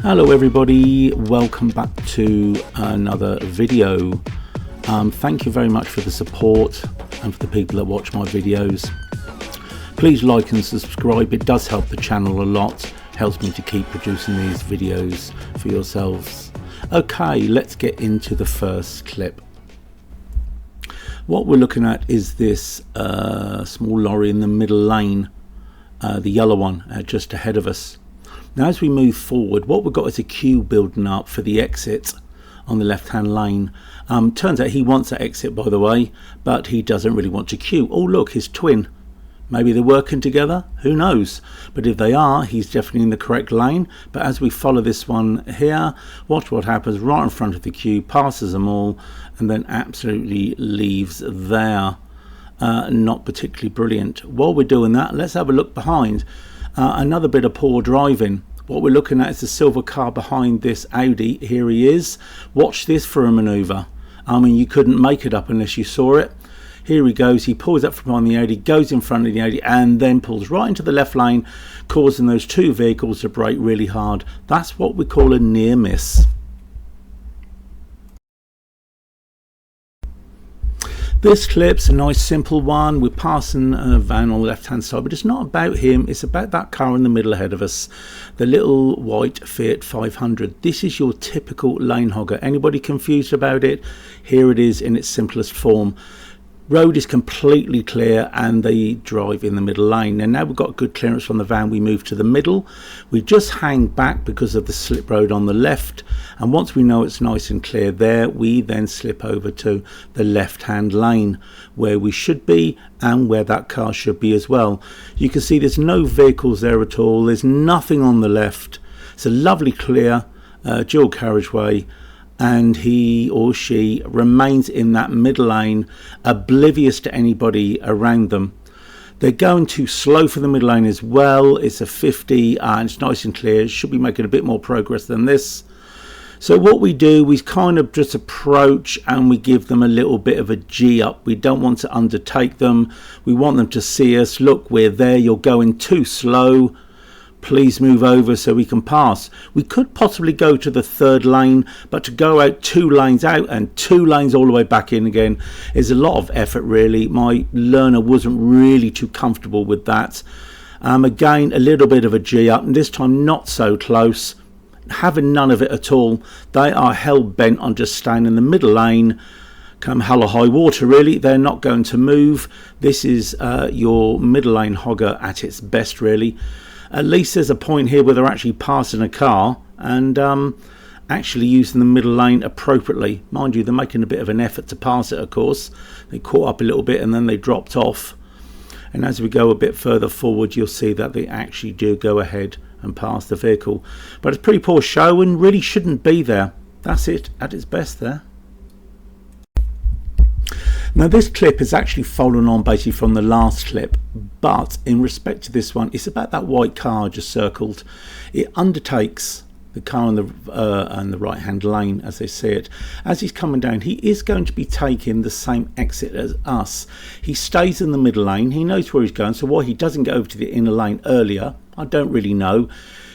Hello everybody, welcome back to another video. Thank you very much for the support and for the people that watch my videos. Please like and subscribe, it does help the channel a lot, helps me to keep producing these videos for yourselves. Okay, let's get into the first clip. What we're looking at is this small lorry in the middle lane, the yellow one just ahead of us. Now as we move forward, what we've got is a queue building up for the exit on the left hand lane. Turns out he wants that exit, by the way, but he doesn't really want to queue. Oh look, his twin. Maybe they're working together, who knows? But if they are, he's definitely in the correct lane. But as we follow this one here, watch what happens right in front of the queue, passes them all, and then absolutely leaves there. Not particularly brilliant. While we're doing that, let's have a look behind. Another bit of poor driving. What we're looking at is the silver car behind this Audi. Here he is. Watch this for a manoeuvre. I mean, you couldn't make it up unless you saw it. Here he goes. He pulls up from behind the Audi, goes in front of the Audi, and then pulls right into the left lane, causing those two vehicles to brake really hard. That's what we call a near miss. This clip's a nice simple one. We're passing a van on the left hand side, but it's not about him, it's about that car in the middle ahead of us, the little white Fiat 500. This is your typical lane hogger. Anybody confused about it? Here it is in its simplest form. Road is completely clear and they drive in the middle lane. And now we've got good clearance from the van, we move to the middle. We just hang back because of the slip road on the left, and once we know it's nice and clear there, we then slip over to the left hand lane where we should be and where that car should be as well. You can see there's no vehicles there at all, there's nothing on the left. It's a lovely clear dual carriageway, and he or she remains in that middle lane, oblivious to anybody around them. They're going too slow for the middle lane as well. It's a 50 and it's nice and clear. Should be making a bit more progress than this. So what we do, we kind of just approach and we give them a little bit of a G up. We don't want to undertake them. We want them to see us. Look, we're there. You're going too slow. Please move over so we can pass. We could possibly go to the third lane, but to go out 2 lanes out and 2 lanes all the way back in again is a lot of effort really. My learner wasn't really too comfortable with that. Again, a little bit of a G up, and this time not so close, having none of it at all. They are hell bent on just staying in the middle lane. Come hell or high water really, they're not going to move. This is your middle lane hogger at its best really. At least there's a point here where they're actually passing a car and actually using the middle lane appropriately. Mind you, they're making a bit of an effort to pass it, of course. They caught up a little bit and then they dropped off. And as we go a bit further forward, you'll see that they actually do go ahead and pass the vehicle. But it's pretty poor show and really shouldn't be there. That's it at its best there. Now this clip is actually following on basically from the last clip, but in respect to this one, it's about that white car just circled. It undertakes the car on the right hand lane as they see it. As he's coming down, he is going to be taking the same exit as us. He stays in the middle lane, he knows where he's going, so why he doesn't go over to the inner lane earlier, I don't really know.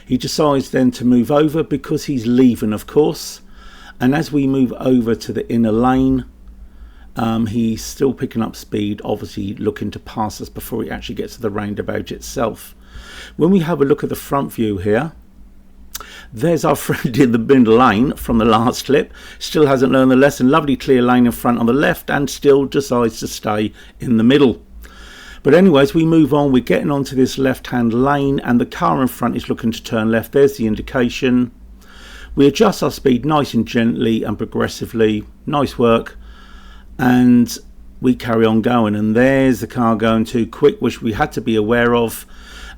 He decides then to move over because he's leaving, of course, and as we move over to the inner lane, he's still picking up speed, obviously looking to pass us before he actually gets to the roundabout itself. When we have a look at the front view here, there's our friend in the middle lane from the last clip. Still hasn't learned the lesson. Lovely clear lane in front on the left and still decides to stay in the middle. But anyways, we move on. We're getting onto this left hand lane and the car in front is looking to turn left. There's the indication. We adjust our speed nice and gently and progressively. Nice work. And we carry on going, and there's the car going too quick, which we had to be aware of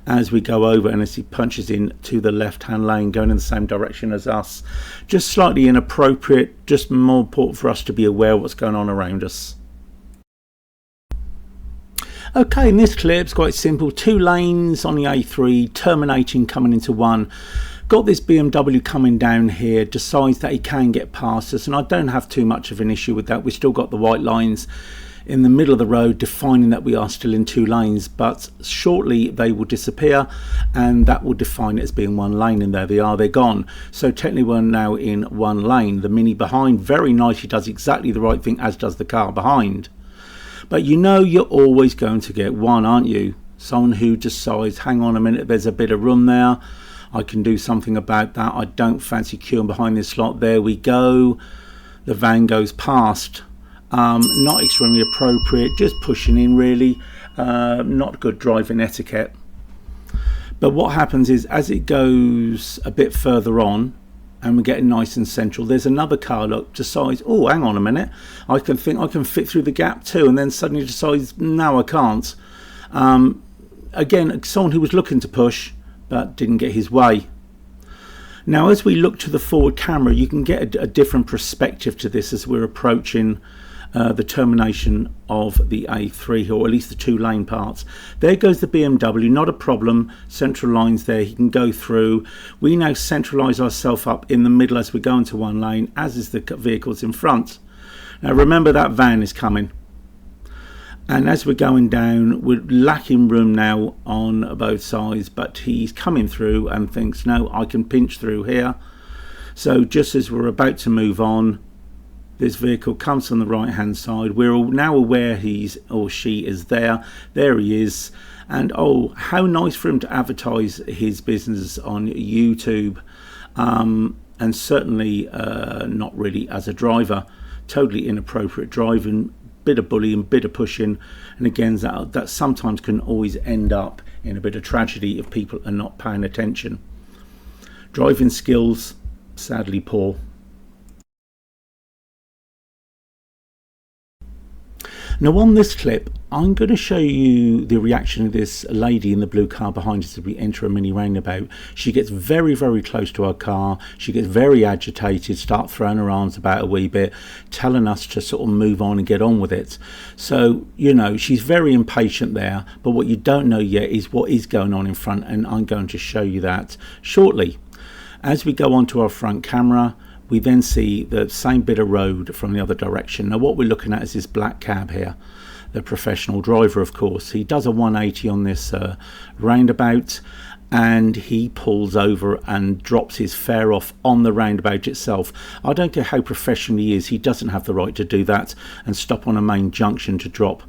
as we go over, and as he punches in to the left hand lane going in the same direction as us. Just slightly inappropriate, just more important for us to be aware of what's going on around us. Okay, in this clip it's quite simple. 2 lanes on the A3 terminating, coming into one. Got this BMW coming down here, decides that he can get past us, and I don't have too much of an issue with that. We've still got the white lines in the middle of the road, defining that we are still in 2 lanes, but shortly they will disappear and that will define it as being 1 lane, and there they are, they're gone. So technically we're now in 1 lane. The Mini behind very nicely does exactly the right thing, as does the car behind. But you know you're always going to get one, aren't you? Someone who decides, hang on a minute, there's a bit of room there, I can do something about that, I don't fancy queuing behind this slot. There we go, the van goes past. Not extremely appropriate, just pushing in really, not good driving etiquette. But what happens is, as it goes a bit further on and we're getting nice and central, there's another car that decides, oh hang on a minute, I can fit through the gap too, and then suddenly decides no I can't. Again, someone who was looking to push but didn't get his way. Now as we look to the forward camera, you can get a different perspective to this as we're approaching the termination of the A3, or at least the 2 lane parts. There goes the BMW, not a problem, central lines there, he can go through. We now centralise ourselves up in the middle as we go into 1 lane, as is the vehicles in front. Now remember, that van is coming, and as we're going down we're lacking room now on both sides, but he's coming through and thinks, no, I can pinch through here. So just as we're about to move on, this vehicle comes from the right hand side. We're now aware he's or she is there. There he is. And oh, how nice for him to advertise his business on YouTube, and certainly not really as a driver. Totally inappropriate driving, bit of bullying, bit of pushing, and again that sometimes can always end up in a bit of tragedy if people are not paying attention. Driving skills sadly poor. Now on this clip, I'm going to show you the reaction of this lady in the blue car behind us as we enter a mini roundabout. She gets very, very close to our car. She gets very agitated, start throwing her arms about a wee bit, telling us to sort of move on and get on with it. So, you know, she's very impatient there, but what you don't know yet is what is going on in front, and I'm going to show you that shortly. As we go onto our front camera, we then see the same bit of road from the other direction. Now what we're looking at is this black cab here, the professional driver of course. He does a 180 on this roundabout, and he pulls over and drops his fare off on the roundabout itself. I don't care how professional he is, he doesn't have the right to do that and stop on a main junction to drop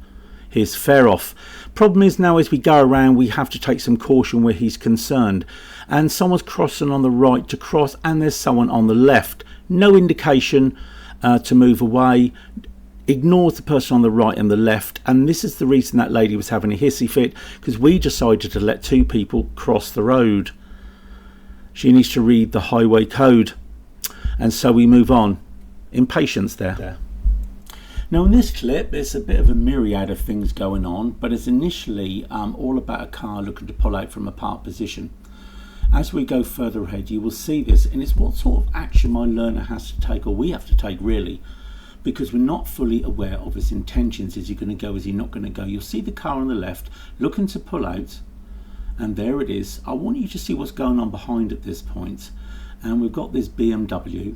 his fare off. Problem is, now as we go around we have to take some caution where he's concerned, and someone's crossing on the right to cross and there's someone on the left. No indication to move away, ignores the person on the right and the left, and this is the reason that lady was having a hissy fit, because we decided to let 2 people cross the road. She needs to read the highway code, and so we move on. Impatience there. Now in this clip there's a bit of a myriad of things going on, but it's initially all about a car looking to pull out from a parked position. As we go further ahead you will see this, and it's what sort of action my learner has to take, or we have to take really, because we're not fully aware of his intentions. Is he going to go, is he not going to go? You'll see the car on the left looking to pull out, and there it is. I want you to see what's going on behind at this point, and we've got this BMW,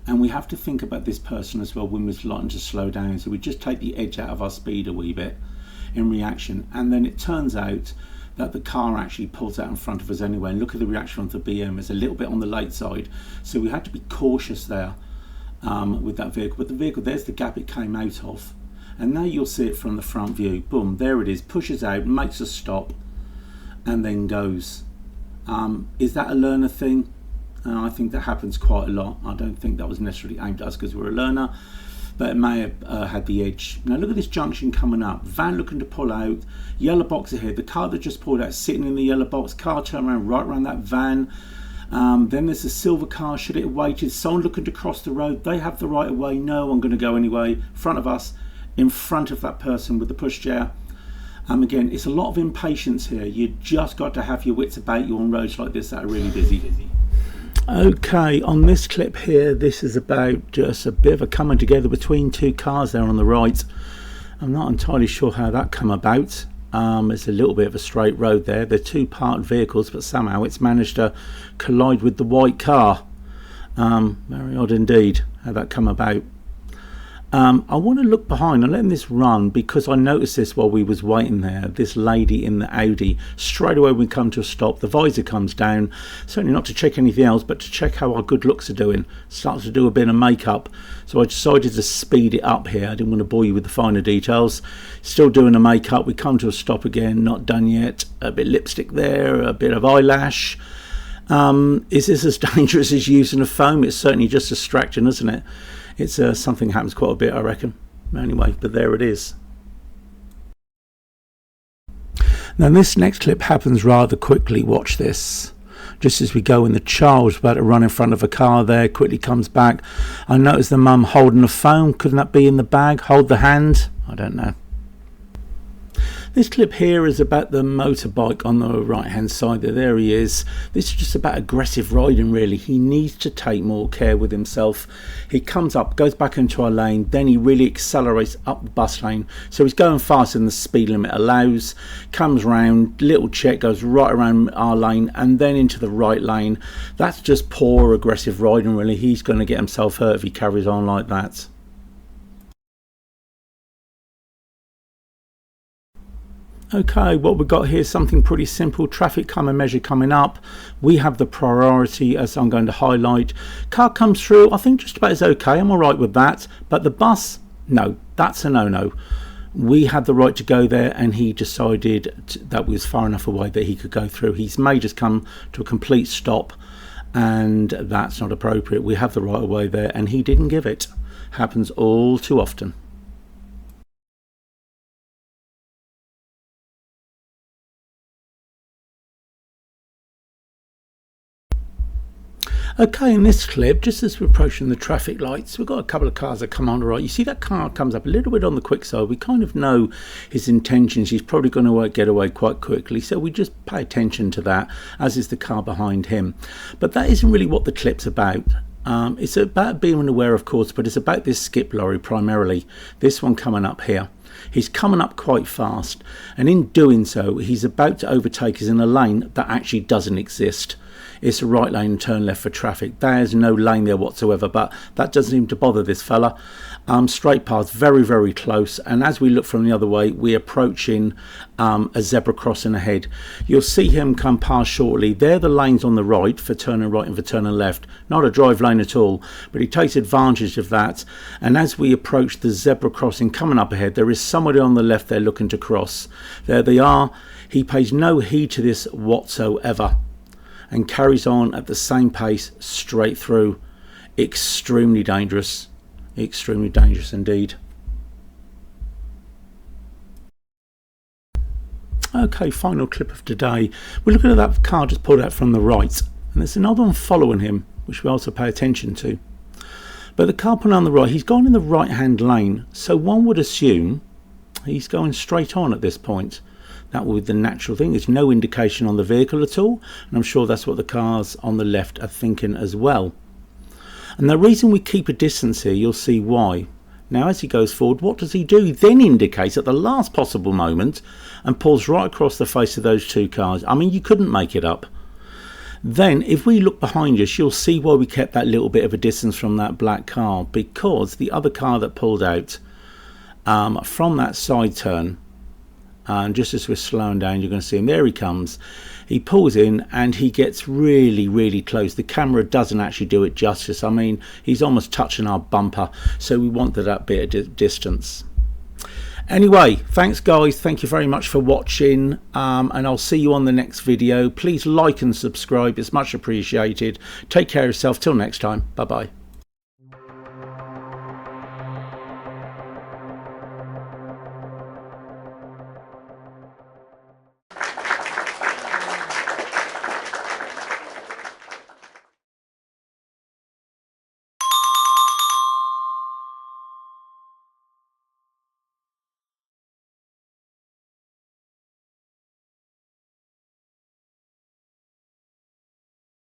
and we have to think about this person as well when we're starting to slow down, so we just take the edge out of our speed a wee bit in reaction, and then it turns out that the car actually pulls out in front of us anyway, and look at the reaction on the BM, it's a little bit on the late side, so we had to be cautious there with that vehicle. But the vehicle, there's the gap it came out of, and now you'll see it from the front view. Boom, there it is, pushes out, makes a stop, and then goes. Is that a learner thing? I think that happens quite a lot. I don't think that was necessarily aimed at us because we're a learner, but it may have had the edge. Now look at this junction coming up, van looking to pull out, yellow box ahead, the car that just pulled out sitting in the yellow box, car turn around right around that van. Then there's a silver car, should it have waited, someone looking to cross the road, they have the right of way, no, I'm going to go anyway, front of us, in front of that person with the pushchair. Again, it's a lot of impatience here. You just got to have your wits about you on roads like this that are really busy. Okay, on this clip here, this is about just a bit of a coming together between 2 cars there on the right. I'm not entirely sure how that come about. It's a little bit of a straight road there. They're 2 parked vehicles, but somehow it's managed to collide with the white car. Very odd indeed how that come about. I want to look behind. I'm letting this run because I noticed this while we was waiting there. This lady in the Audi, straight away we come to a stop, the visor comes down, certainly not to check anything else, but to check how our good looks are doing. Starts to do a bit of makeup, so I decided to speed it up here. I didn't want to bore you with the finer details. Still doing the makeup, we come to a stop again, not done yet. A bit of lipstick there, a bit of eyelash. Is this as dangerous as using a foam? It's certainly just distracting, isn't it? It's something happens quite a bit, I reckon. Anyway, but there it is. Now this next clip happens rather quickly. Watch this. Just as we go in, the child's about to run in front of a car there, quickly comes back. I notice the mum holding a phone. Couldn't that be in the bag? Hold the hand? I don't know. This clip here is about the motorbike on the right hand side there he is. This is just about aggressive riding really. He needs to take more care with himself. He comes up, goes back into our lane, then he really accelerates up the bus lane. So he's going faster than the speed limit allows, comes round, little check, goes right around our lane and then into the right lane. That's just poor aggressive riding really. He's going to get himself hurt if he carries on like that. Okay, what we've got here is something pretty simple. Traffic coma measure coming up. We have the priority, as I'm going to highlight. Car comes through, I think just about as okay. I'm all right with that. But the bus, no, that's a no-no. We had the right to go there and he decided that was far enough away that he could go through. He's made us come to a complete stop and that's not appropriate. We have the right of way there and he didn't give it. Happens all too often. Okay, in this clip, just as we're approaching the traffic lights, we've got a couple of cars that come on the right. You see that car comes up a little bit on the quick side. We kind of know his intentions. He's probably going to get away quite quickly. So we just pay attention to that, as is the car behind him. But that isn't really what the clip's about. It's about being aware, of course, but it's about this skip lorry primarily. This one coming up here. He's coming up quite fast. And in doing so, he's about to overtake us in a lane that actually doesn't exist. It's a right lane and turn left for traffic. There's no lane there whatsoever, but that doesn't seem to bother this fella. Straight past, very, very close. And as we look from the other way, we're approaching a zebra crossing ahead. You'll see him come past shortly. There are the lanes on the right for turning right and for turning left. Not a drive lane at all, but he takes advantage of that. And as we approach the zebra crossing coming up ahead, there is somebody on the left there looking to cross. There they are. He pays no heed to this whatsoever and carries on at the same pace straight through. Extremely dangerous indeed. Okay, final clip of today. We're looking at that car just pulled out from the right, and there's another one following him which we also pay attention to. But the car pulling on the right, he's gone in the right hand lane, so one would assume he's going straight on at this point. That would be the natural thing. There's no indication on the vehicle at all, and I'm sure that's what the cars on the left are thinking as well. And the reason we keep a distance here, you'll see why. Now as he goes forward, what does he do? He then indicates at the last possible moment and pulls right across the face of those two cars. I mean, you couldn't make it up. Then if we look behind us, you'll see why we kept that little bit of a distance from that black car, because the other car that pulled out from that side turn, and just as we're slowing down, you're going to see him. There he comes. He pulls in and he gets really, really close. The camera doesn't actually do it justice. I mean, he's almost touching our bumper, so we wanted that bit of distance. Anyway, thanks guys. Thank you very much for watching, and I'll see you on the next video. Please like and subscribe. It's much appreciated. Take care of yourself. Till next time. Bye bye.